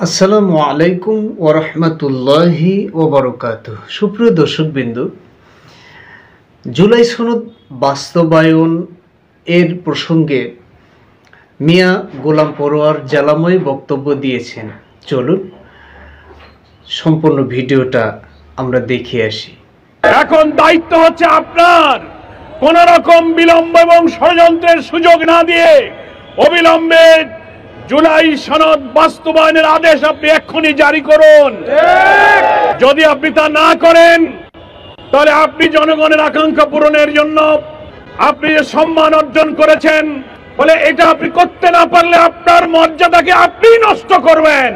আসসালামু আলাইকুম ওরহমতুল্লাহি ওবরকাতুহ। সুপ্রিয় দর্শকবৃন্দ, জুলাই সনদ বাস্তবায়ন এর প্রসঙ্গে মিয়া গোলাম পরোয়ার জ্বালাময় বক্তব্য দিয়েছেন। চলুন সম্পূর্ণ ভিডিওটা আমরা দেখে আসি। এখন দায়িত্ব হচ্ছে আপনার, কোন রকম বিলম্ব এবং ষড়যন্ত্রের সুযোগ না দিয়ে অবিলম্বে জুলাই সনদ বাস্তবায়নের আদেশ আপনি এক্ষুনি জারি করুন। যদি আপনি তা না করেন তাহলে আপনি জনগণের আকাঙ্ক্ষা পূরণের জন্য আপনি যে সম্মান অর্জন করেছেন, বলে এটা আপনি করতে না পারলে আপনার মর্যাদাকে আপনি নষ্ট করবেন।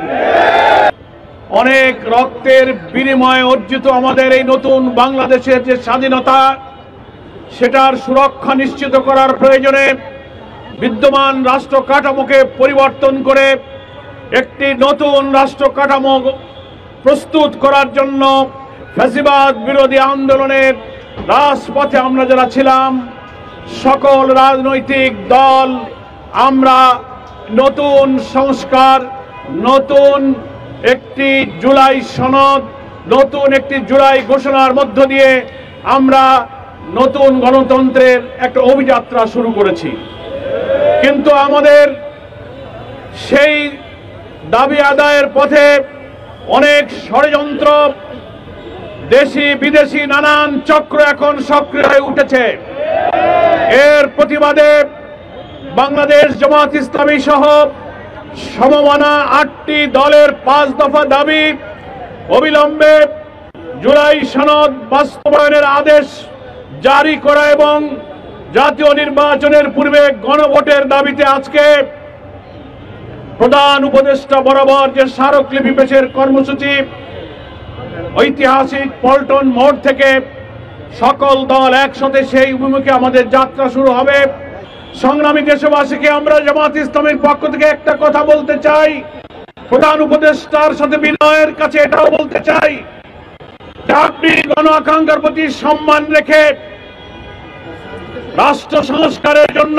অনেক রক্তের বিনিময়ে অর্জিত আমাদের এই নতুন বাংলাদেশের যে স্বাধীনতা, সেটার সুরক্ষা নিশ্চিত করার প্রয়োজনে বিদ্যমান রাষ্ট্র কাঠামোকে পরিবর্তন করে একটি নতুন রাষ্ট্র কাঠামো প্রস্তুত করার জন্য ফ্যাসিবাদ বিরোধী আন্দোলনের রাজপথে আমরা যারা ছিলাম, সকল রাজনৈতিক দল আমরা নতুন সংস্কার, নতুন একটি জুলাই সনদ, নতুন একটি জুলাই ঘোষণার মধ্য দিয়ে আমরা নতুন গণতন্ত্রের একটা অভিযাত্রা শুরু করেছি। কিন্তু আমাদের সেই দাবি আদায়ের পথে অনেক ষড়যন্ত্র, দেশি বিদেশি নানান চক্র এখন সক্রিয় হয়ে উঠেছে। এর প্রতিবাদে বাংলাদেশ জামাত ইসলামী সহ সমমনা 8টি দলের 5 দফা দাবি অবিলম্বে জুলাই সনদ বাস্তবায়নের আদেশ জারি করা এবং জাতীয় নির্বাচনের পূর্বে গণভোটের দাবিতে আজকে প্রধান উপদেষ্টা বরাবর যে স্মারকলিপি পেশের কর্মসূচি, ঐতিহাসিক পল্টন মোড় থেকে সকল দল একসাথে সেই অভিমুখে আমাদের যাত্রা শুরু হবে। সংগ্রামী দেশবাসীকে আমরা জামাত ইসলামের পক্ষ থেকে একটা কথা বলতে চাই, প্রধান উপদেষ্টার সাথে বিনয়ের কাছে এটাও বলতে চাই যে আপনি গণ আকাঙ্ক্ষার প্রতি সম্মান রেখে রাষ্ট্র সংস্কারের জন্য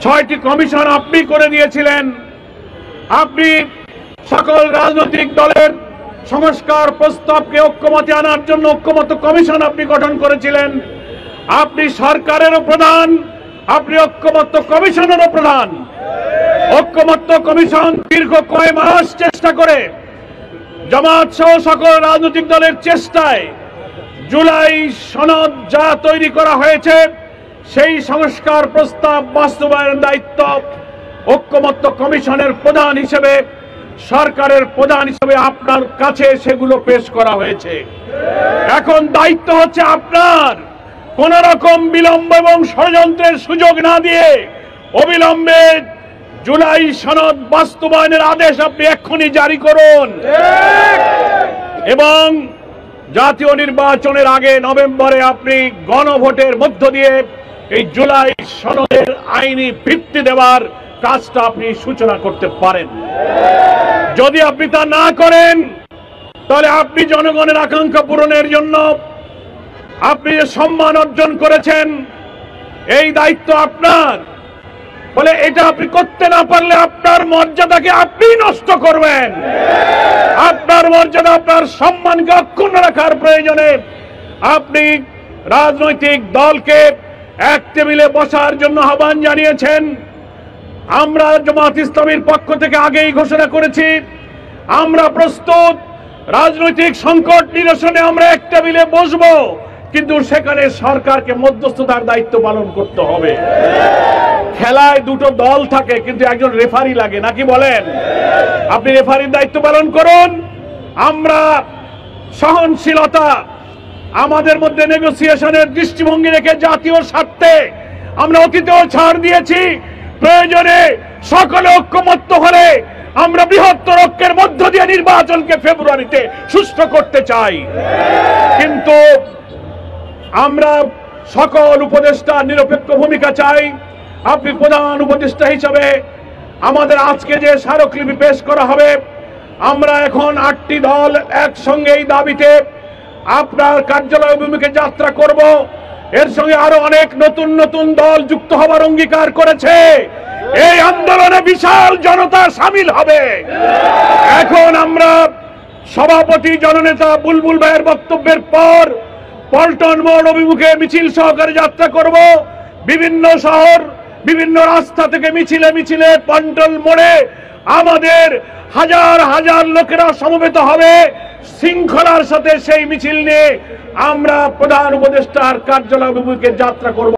6টি কমিশন আপনি করে দিয়েছিলেন। আপনি সকল রাজনৈতিক দলের সংস্কার প্রস্তাবকে ঐক্যমতে আনার জন্য ঐক্যমত্য কমিশন আপনি গঠন করেছিলেন। আপনি সরকারেরও প্রধান, আপনি ঐক্যমত্য কমিশনেরও প্রধান। ঐক্যমত্য কমিশন দীর্ঘ কয়েক মাস চেষ্টা করে জামাত সহ সকল রাজনৈতিক দলের চেষ্টায় জুলাই সনদ যা তৈরি করা হয়েছে সেই সংস্কার প্রস্তাব বাস্তবায়নের দায়িত্ব ঐক্যমত্য কমিশনের প্রধান হিসেবে, সরকারের প্রধান হিসেবে আপনার কাছে সেগুলো পেশ করা হয়েছে। এখন দায়িত্ব হচ্ছে আপনার, কোন রকম বিলম্ব এবং ষড়যন্ত্রের সুযোগ না দিয়ে অবিলম্বে জুলাই সনদ বাস্তবায়নের আদেশ আপনি এক্ষুনি জারি করুন এবং জাতীয় নির্বাচনের আগে নভেম্বরে আপনি গণভোটের মধ্য দিয়ে এই জুলাই সনদের আইনি ভিত্তি দেওয়ার কাজটা আপনি সূচনা করতে পারেন। যদি আপনি তা না করেন তাহলে আপনি জনগণের আকাঙ্ক্ষা পূরণের জন্য আপনি যে সম্মান অর্জন করেছেন, এই দায়িত্ব আপনার, বলে এটা আপনি করতে না পারলে আপনার মর্যাদাকে আপনি নষ্ট করবেন। আপনার মর্যাদা, আপনার সম্মানকে অক্ষুণ্ণ রাখার প্রয়োজনে আপনি রাজনৈতিক দলকে এক টেবিলে বসার জন্য আহ্বান জানিয়েছেন। আমরা জামাত ইসলামীর পক্ষ থেকে আগেই ঘোষণা করেছি আমরা প্রস্তুত, রাজনৈতিক সংকট নিরসনে আমরা এক টেবিলে বসবো, কিন্তু সেখানে সরকারকে মধ্যস্থতার দায়িত্ব পালন করতে হবে। খেলায় দুটো দল থাকে কিন্তু একজন রেফারি লাগে, নাকি বলেন? আপনি রেফারির দায়িত্ব পালন করুন। আমরা সহনশীলতা, আমাদের মধ্যে নেগোসিয়েশনের দৃষ্টিভঙ্গি রেখে জাতীয় স্বার্থে আমরা অতীতেও ছাড় দিয়েছি, প্রয়োজনে সকলে ঐক্যমত্য হলে আমরা বৃহত্তর ঐক্যের মধ্য দিয়ে নির্বাচনকে ফেব্রুয়ারিতে সুষ্ঠু করতে চাই। কিন্তু আমরা সকল উপদেষ্টা নিরপেক্ষ ভূমিকা চাই। আপনি প্রধান উপদেষ্টা হিসাবে আমাদের আজকে যে স্মারকলিপি পেশ করা হবে, আমরা এখন 8টি দল একসঙ্গে এই দাবিতে আপনার কার্যালয় অভিমুখে যাত্রা করব। এর সঙ্গে আরো অনেক নতুন নতুন দল যুক্ত হবার অঙ্গীকার করেছে। এই আন্দোলনে বিশাল জনতা সামিল হবে। এখন আমরা সভাপতি জননেতা বুলবুল ভাইয়ের বক্তব্যের পর পল্টন মোড় অভিমুখে মিছিল সহকারে যাত্রা করব। বিভিন্ন শহর, বিভিন্ন রাস্তা থেকে মিছিলে মিছিলে পল্টন মোড়ে আমাদের হাজার হাজার লোকেরা সমবেত হবে। শৃঙ্খলার সাথে সেই মিছিল নিয়ে আমরা প্রধান উপদেষ্টার কার্যালয় অভিমুখে যাত্রা করব।